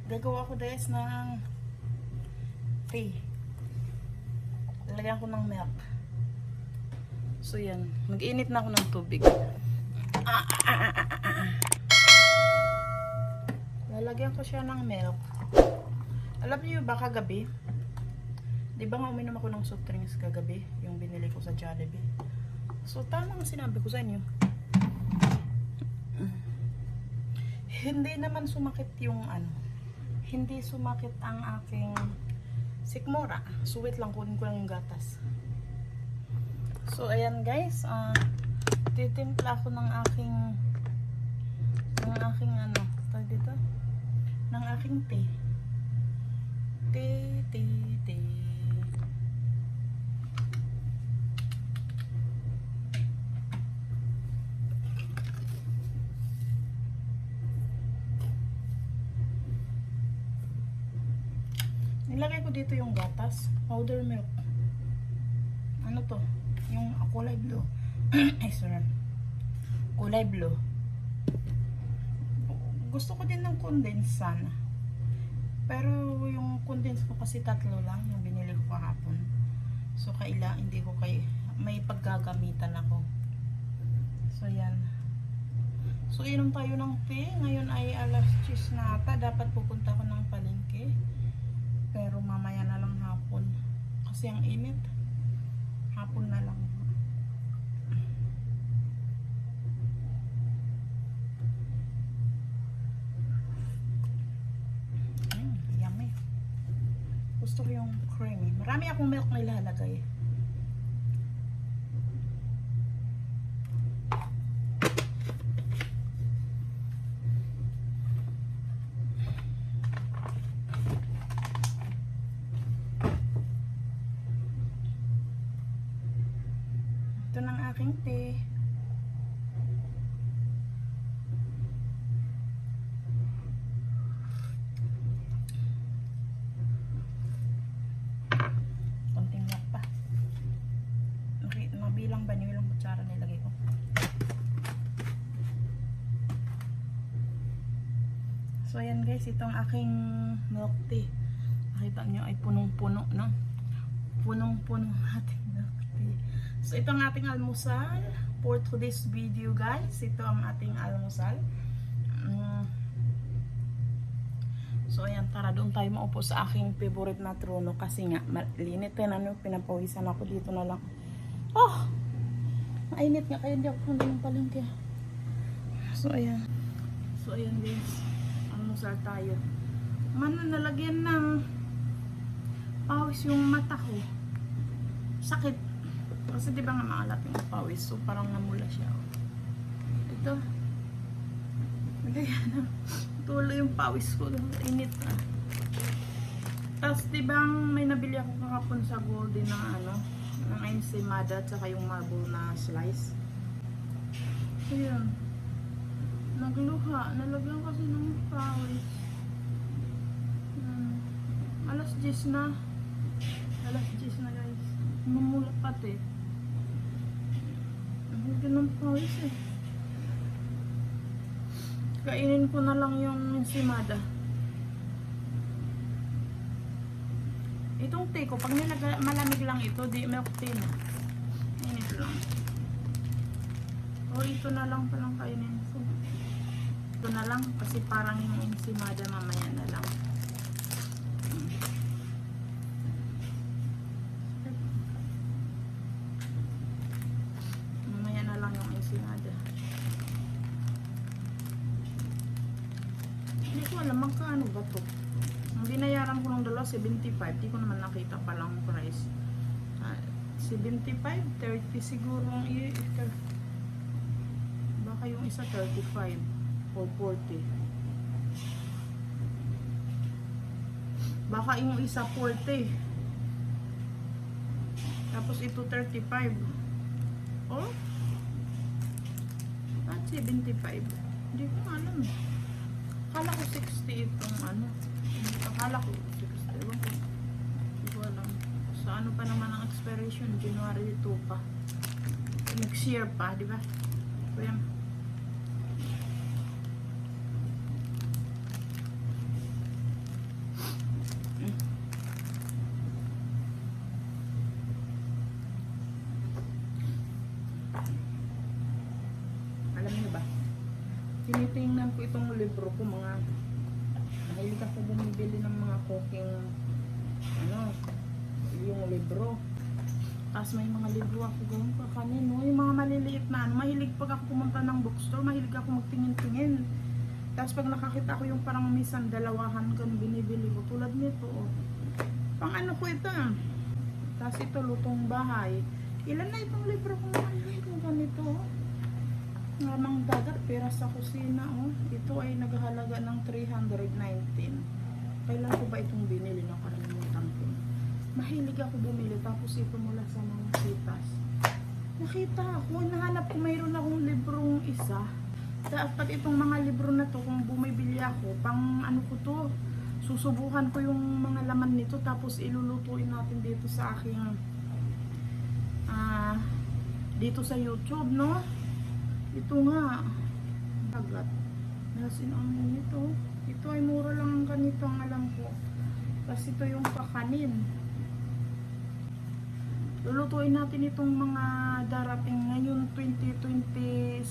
Gagawa ko guys ng tea. Lalagyan ko ng milk. So yan, mag-init na ako ng tubig. Lalagyan ko siya ng milk. Alam niyo ba kagabi? Di ba nga uminom ako ng soft drinks kagabi? Yung binili ko sa Jollibee. So tama ang sinabi ko sa inyo. Hindi naman sumakit yung ano. Hindi sumakit ang aking sikmura. So wait lang, kunin ko lang yung gatas. So ayan guys, titimpla ako ng aking ano, tawag dito? Ng aking tea. Tea. Nilagay ko dito yung gatas, powder milk. Ano to? Yung kulay blue. Ay, sorry. Kulay blue. Gusto ko din ng condense sana. Pero yung condense ko kasi tatlo lang yung binili ko kahapon. So hindi ko may paggagamitan ako. So yan. So inom tayo ng tea. Ngayon ay alas 10 na ata. Dapat pupunta ko ng palengke. Pero mamaya na lang hapon. Kasi ang init. Hapon na lang. Yummy. Gusto ko yung creamy. Marami akong milk na ilalagay. Ito ng aking tea. Konting milk pa. Mabilang ba niyo ilang kutsara nilagay ko? So ayan guys, itong aking milk tea. Nakita nyo ay punong-puno, no? Punong-puno ating milk tea. So ito ang ating almusal for today's video guys. Ito ang ating almusal. So ayan, tara doon tayo maupo sa aking favorite na trono kasi nga malinit na ano, pinapawisan ako dito na lang. Oh! Mainit nga kaya hindi ako punta ng palengke. So ayan. So ayan guys, almusal tayo. Nalagyan ng pawis yung mata ko. Sakit. Kasi di ba nga maalat yung pawis, so parang namula siya. Ito. Ayan na. Tuloy yung pawis ko. Init na. Tapos di ba may nabili ako kahapon sa Golden na ano, ng ensaymada at saka yung marble na slice. Ayan. Nagluha. Nalagyan kasi ng pawis. Alas 10 na. Alas 10 na guys. Mamula pati. Hindi ng pawis eh. Kainin ko na lang yung ensaymada. Itong tea ko, pag malamig lang ito, di milk tea na. Init lang. O ito na lang palang kainin ko. Ito na lang kasi parang yung ensaymada mamaya na lang. Hindi ko alam magkano ba to. Ang binayaran ko ng dalawa 75. Di ko naman nakita palang price. 75, 30 siguro ang baka yung isa 35 o 40. Baka yung isa 40. Tapos ito 35. Oh? At 75. Hindi ko alam. Akala ko 60 itong ano. Akala ko 60. Ewan ko. Hindi ko alam. Sa ano pa naman ang expiration? January 2 pa. Next year pa, di ba? So yan. tingnan ko itong libro ko, mga mahilig ako bumibili ng mga cooking yung libro. Tapos may mga libro ako ganun kakanin, no? Yung mga maliliit na mahilig pag ako pumunta ng bookstore, mahilig ako magtingin-tingin. Tapos pag nakakita ko yung parang minsan dalawahan ganun binibili ko, tulad nito, oh. Pang ano ko ito, tapos ito lutong bahay. Ilan na itong libro ko ngayon kung ganito, oh. Ngamang dagat, pera sa kusina, oh. Ito ay naghahalaga ng 319. Kailan ko ba itong binili? Nakalimutan ko. Mahilig ako bumili, tapos ito mula sa mga sitas. Nakita ako, nahanap ko mayroon akong librong isa. Dapat itong mga libro na to, kung bumibili ako, pang ano ko to, susubukan ko yung mga laman nito, tapos ilulutuin natin dito sa aking dito sa YouTube, no? Ito nga dagat. Nasin ang nito. Ito ay mura lang ang ganito ang alam ko. Kasi ito yung kakanin. Lulutuin natin itong mga darating ngayon 2026.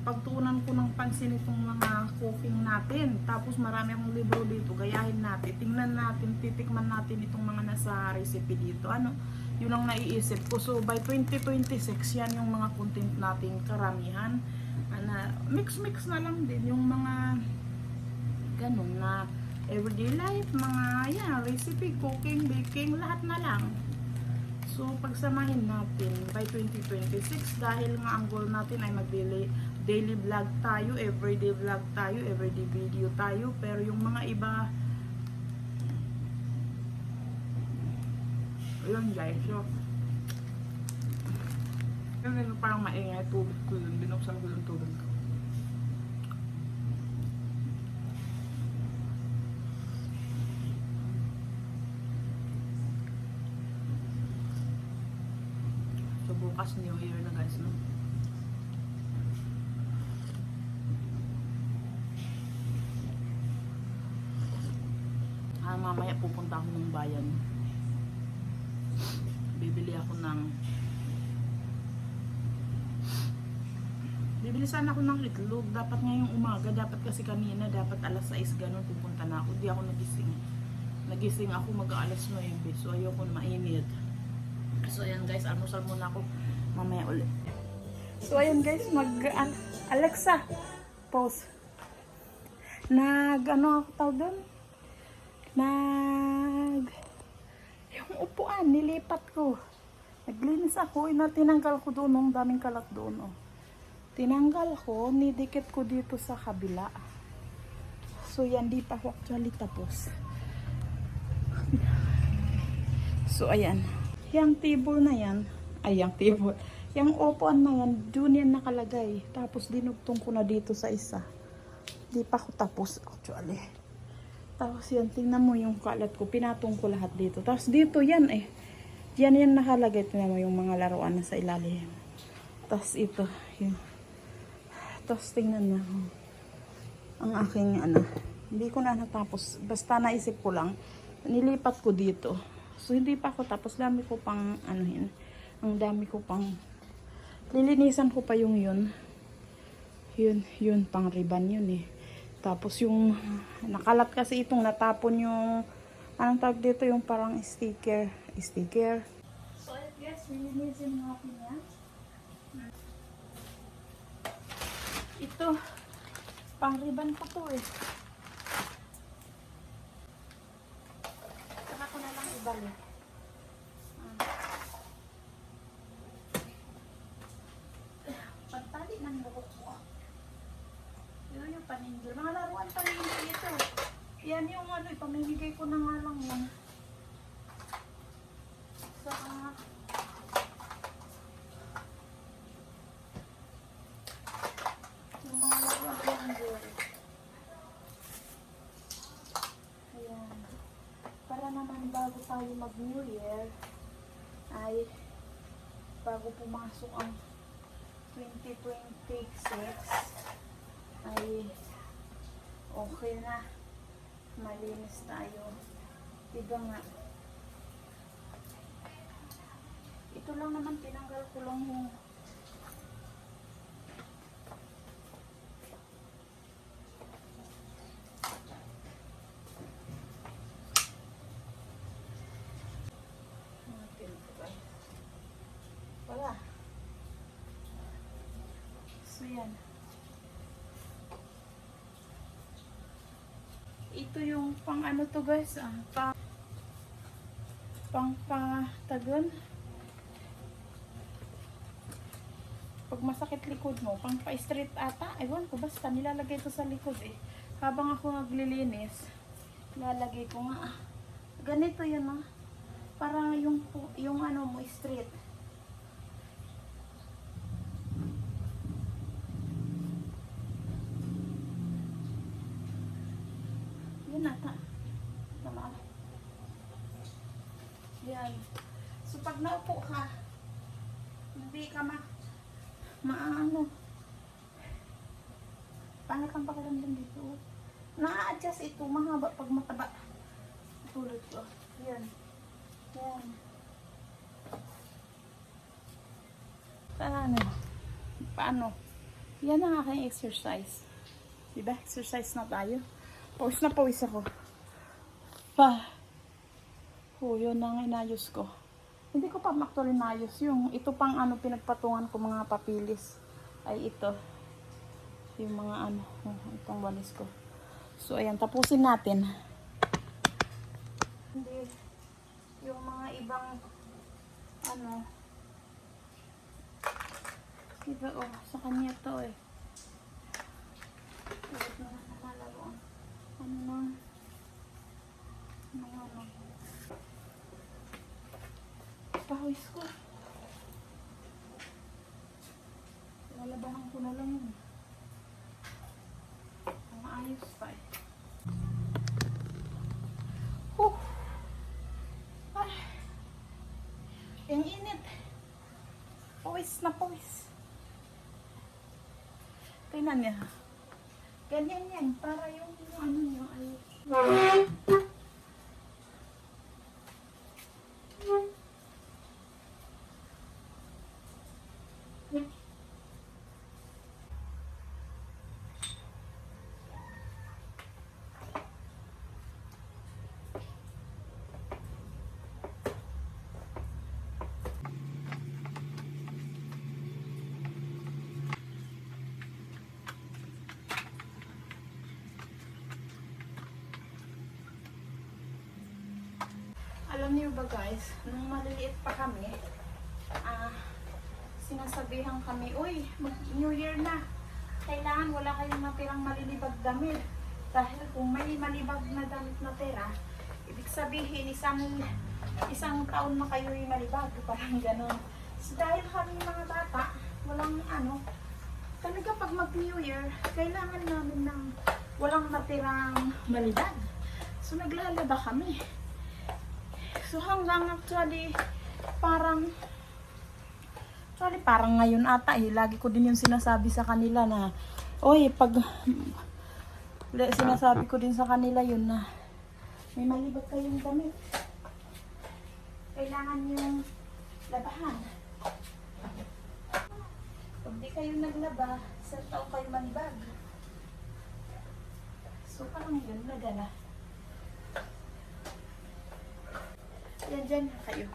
Pagtuunan ko ng pansin itong mga cooking natin. Tapos marami akong libro dito. Gayahin natin. Tingnan natin, titikman natin itong mga nasa recipe dito. Ano? Yun ang naiisip ko. So by 2026, yan yung mga content natin karamihan. Mix-mix na lang din yung mga ganun na everyday life, mga yan, recipe, cooking, baking, lahat na lang. So, pagsamahin natin by 2026 dahil nga ang goal natin ay daily vlog tayo, everyday vlog tayo, everyday video tayo. Pero yung mga iba, ayun guys, so yun parang maingay, tubig ko yun, binuksan ko yung tubig ko. So bukas New Year na guys, no? Mamaya pupunta ako ng bayan. Bibili sana ako ng itlog. Dapat ngayong umaga, dapat kasi kanina, dapat alas 6 ganun pupunta na ako. Di ako nagising ako mag-alas 9. So ayoko na mainit. So ayan guys, almusal muna ako mamaya ulit. So ayan guys, Alexa, pause. Ako tawag doon? Yung upuan, nilipat ko. Naglinis ako, tinanggal ko doon, ang daming kalat doon, oh. Tinanggal ko, nidikit ko dito sa kabila. So yan, di pa ako actually tapos. So ayan, yung table na yan, yung upuan na yan, doon yan nakalagay. Tapos dinugtong ko na dito sa isa. Di pa ako tapos actually. Tapos yan, tingnan mo yung kalat ko, pinatong ko lahat dito. Tapos dito yan yan nakalagay. Tingnan mo yung mga laruan na sa ilalim. Tapos ito, yun. Tapos tingnan na ang aking hindi ko na natapos. Basta naisip ko lang, nilipat ko dito. So hindi pa ako tapos, dami ko pang ang dami ko pang lilinisan ko pa yung yun pang ribbon yun eh. Tapos yung nakalat kasi itong natapon yung anong tawag dito, yung parang sticker. So yes, lilinisin natin yan. Ito pang ribbon ko to eh. Saka ko na lang ibalik. Pagtali ng buhok ko. Yun yung paninggil. Mga laruan paninggil ito. Yan yung ipamimigay ko na nga lang yan. Saka yung mga laruan paninggil. Ayan. Para naman bago tayo mag New Year, ay bago pumasok ang 2026 ay okay na, malinis tayo, diba nga. Ito lang naman, tinanggal ko lang yung Ito yung pang ano to guys, pang patagon. Pag masakit likod mo, pang pa-straight ata. Ewan ko, basta nilalagay ito sa likod eh. Habang ako naglilinis, nilalagay ko nga. Ganito yun para yung ano mo straight. Yun ata. Tama. Yan. So pag naupo ka, hindi ka maano. Pangit ang pakiramdam dito. Na-adjust ito, mahaba pag mataba. Tulad ko. Yan. Yan. Paano? Paano? Yan ang aking exercise. Diba? Exercise na tayo. Pawis na pawis ako. Yun ang inayos ko. Hindi ko pa actually inayos yung ito pang ano pinagpatungan ko mga papilis ay ito yung mga ano itong walis ko. So ayan, tapusin natin. Hindi yung mga ibang ano iba sa kanya to eh. Ulit na nalalaroan. Ano pawis ko. Lalabahan ko na lang yun. Ang ayos pa eh. Ay. Ang init. Pawis na pawis. Tingnan niya. Ganyan yan. Para yung ano niya ay... Alam niyo ba guys, nung maliliit pa kami, sinasabihan kami, uy, New Year na. Kailangan wala kayong natirang malilibag damit. Dahil kung may malibag na damit na tira, ibig sabihin isang taon na kayo yung malibag. Parang gano'n. So, dahil kami mga bata, walang ano, talaga pag mag-New Year, kailangan namin ng walang natirang malibag. So, naglalaba kami. So hanggang actually parang ngayon ata lagi ko din yung sinasabi sa kanila na sinasabi ko din sa kanila yun na may malibag kayong damit. Kailangan yung labahan. Pag di kayo naglaba, sa taong kayo malibag. So parang yun, nagala. Yan dyan kayo.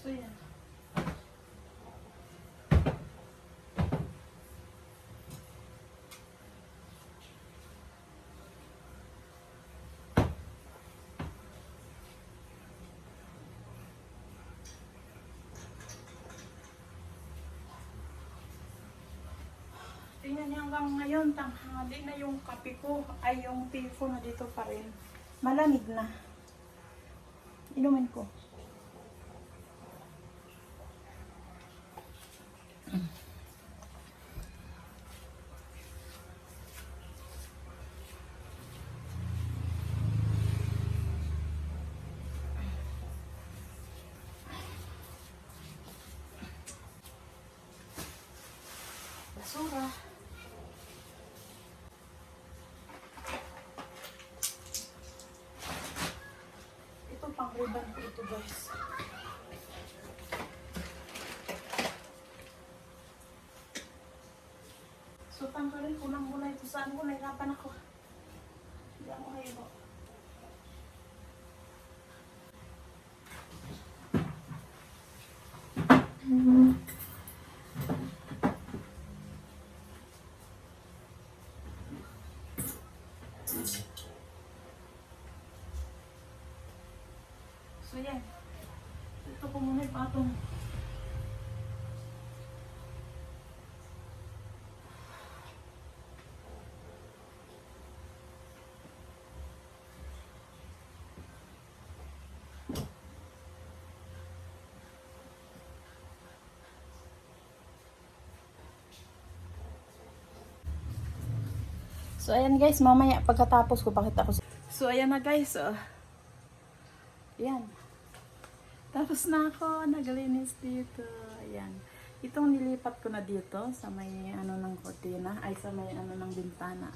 So yan. Tingnan niyo hanggang ngayon, tanghali na yung kape ko, ay yung tea ko na dito pa rin. Malamig na. Inumin ko. Basura. Ito pang ribbon ko ito guys. tatanggalin ko lang muna ito. Saan ko? Nahirapan ako. Hindi ako kayo. So yan. Ito ko muna ipatong. So ayan guys, mamaya pagkatapos ko pakita ko. So ayan na guys, ayan. Tapos na ako, naglinis dito. Ayan. Itong nilipat ko na dito sa may ano ng kortina, ay sa may ano ng bintana.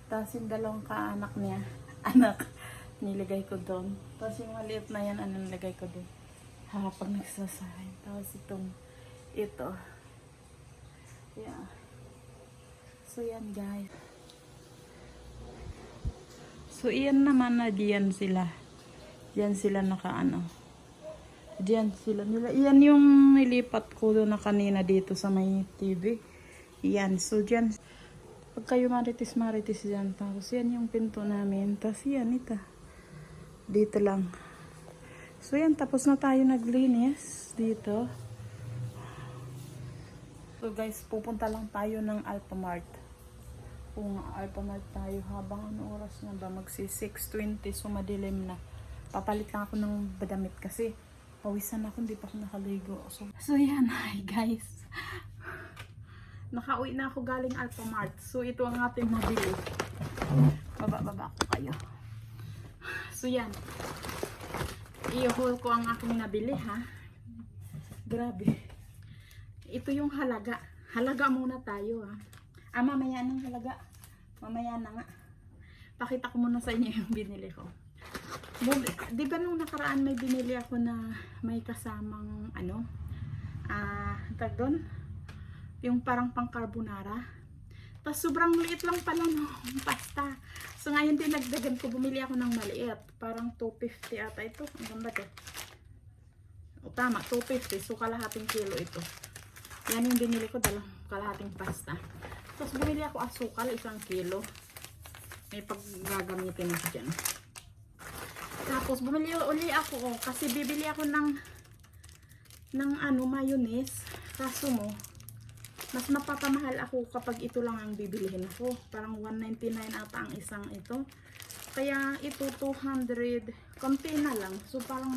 Tapos yung dalawang kaanak niya, anak, nilagay ko doon. Tapos yung maliit na yan, ano nilagay ko doon. Pag nagsasahin. Tapos ito. Yeah. So yan guys. So iyan naman na diyan sila. Diyan sila nakaano. Diyan sila nila. Iyan yung nilipat ko doon na kanina dito sa may TV. Iyan. So diyan. Pag kayo maritis diyan. Tapos yan yung pinto namin. Tapos yan ito. Dito lang. So yan. Tapos na tayo naglinis dito. So guys, pupunta lang tayo ng Alphamart. Kung Alphamart tayo habang ano oras na ba? Magsi 6:20. So madilim na. Papalit lang ako ng badamit kasi pawisan ako, hindi pa ako nakaligo. So yan, hi guys. Nakauwi na ako galing Alphamart. So ito ang ating nabili. Baba ko kayo. So yan. I-haul ko ang aking nabili ha. Grabe. Ito yung halaga. Halaga muna tayo ha. Mamaya ng halaga. Mamaya na nga. Pakita ko muna sa inyo yung binili ko. Di ba nung nakaraan may binili ako na may kasamang ano? Tag doon? Yung parang pang carbonara. Tapos sobrang liit lang pala no, pasta. So ngayon dinagdagan ko, bumili ako ng maliit. Parang 250 ata ito. Ang ganda to. O tama, 250. So kalahating kilo ito. Yan yung binili ko, kalahating pasta. Tapos bumili ako asukal, 1 kilo. May paggagamitin ako dyan. Tapos bumili uli ako, kasi bibili ako ng ano, mayonnaise. Kaso mo, mas mapapamahal ako kapag ito lang ang bibilihin ko. Parang 199 ata ang isang ito. Kaya ito 200, konti na lang. So parang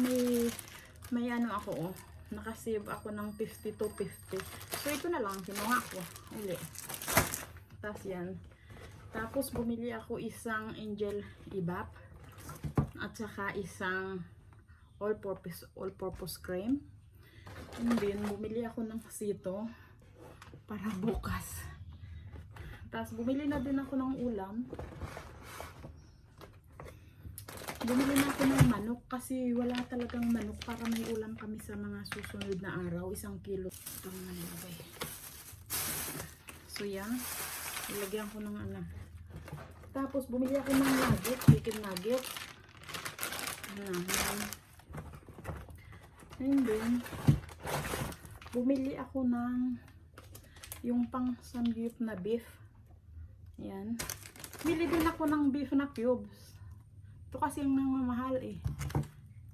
may ano ako nakasave ako ng 50 to 50. So ito na lang kinuha ko uli. Tapos yan. Tapos bumili ako isang Angel Ibap at saka isang all-purpose cream. And then bumili ako ng sito para bukas. Tapos bumili na din ako ng ulam. Bumili na ako ng manok kasi wala talagang manok para may ulam kami sa mga susunod na araw. 1 kilo. Ito naman nilagay. So yan. Ilagyan ko ng ano. Tapos bumili ako ng nugget. Chicken nugget. And then bumili ako ng yung pang samgyup na beef. Yan. Bili din ako ng beef na cubes. Ito kasi yung namamahal eh.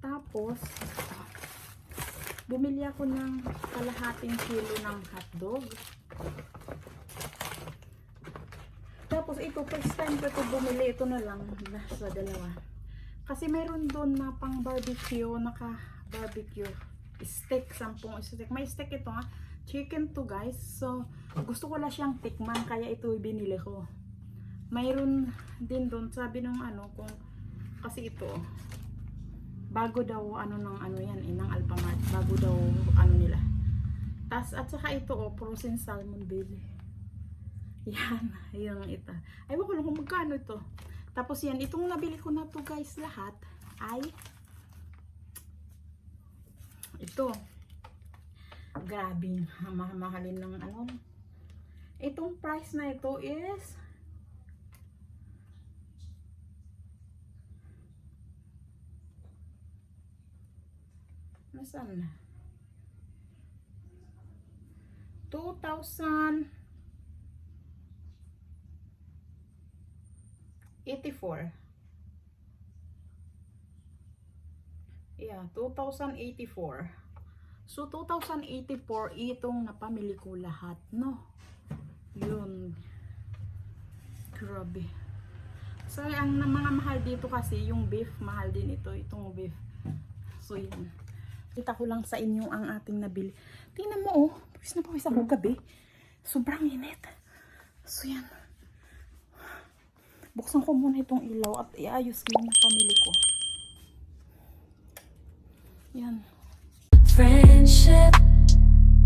Tapos bumili ako ng kalahating kilo ng hotdog. Tapos ito, first time ko ito bumili. Ito na lang, nasa dalawa. Kasi mayroon doon na pang barbecue, naka-barbecue steak, 10 steak. May steak ito ha. Chicken to guys. So, gusto ko lang siyang tikman, kaya ito binili ko. Mayroon din doon, sabi nung ano, kung kasi ito, bago daw ano ng ano yan, ng Alphamart. Bago daw ano nila. Tas, at saka ito, frozen salmon belly. Yan, yung ito. Ay, wako lang kung magkano ito. Tapos yan, itong nabili ko na to guys lahat ay ito. Grabe, mahalin ng ano. Itong price na ito is nasaan na? 2,084. Yeah, 2,084. So, 2,084 itong napamili ko lahat, no? Yun. Grabe. So, ang mga mahal dito kasi, yung beef, mahal din ito, itong beef. So, yun. Kita ko lang sa inyo ang ating nabili. Tingnan mo, oh. Pawis na pawis ako gabi. Sobrang init. So, yan. Buksan ko muna itong ilaw at iayos ko yung pamili ko. Yan. Friendship